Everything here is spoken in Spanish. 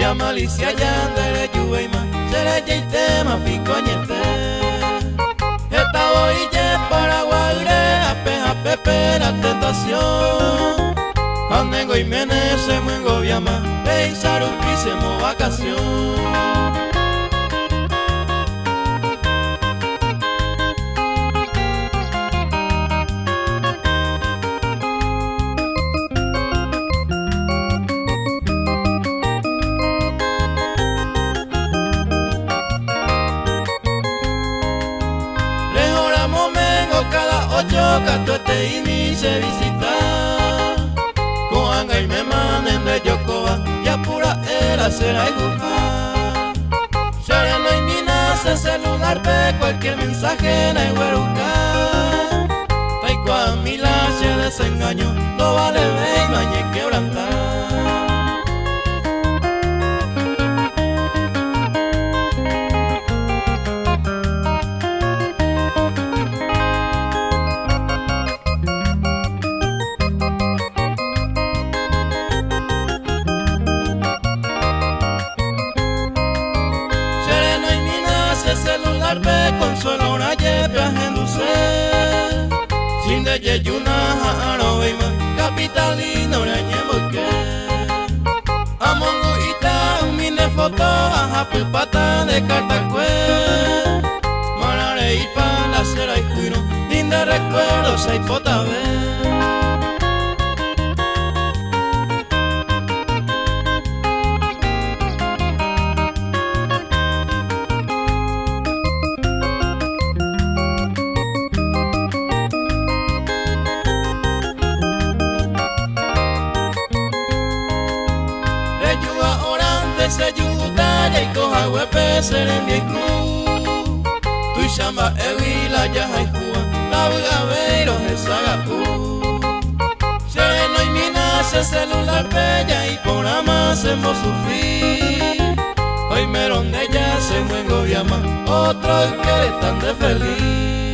ya malicia ya de yueima seré ya tema picoñete esta voy ya paraguayre ape pera tentación andengo y mene se muengo viama pensar un pisemo vacación. Catuete y mi se visita con anga y me manden de Yocoa y apura era será y buscar sereno y mina se celular pe cualquier mensaje na igueruca taiko a mi la se desengaño no vale ve y mañe quebrantar. Celular pe consuelo una yepe ajenduce sin de yeyuna aroima capitalino reñemoque amongo ita mine foto aja pata de cartacue marare y pa la cera y juino linda recuerdos hay pota ver. Se yuta y coja huepe ser en mi club tu chamba evila ya hay jua la gabeiro esa gapu sereno y mina se celular bella y por ama hacemos sufrir hoy me ronde ya se muengo llama otro que tan de feliz.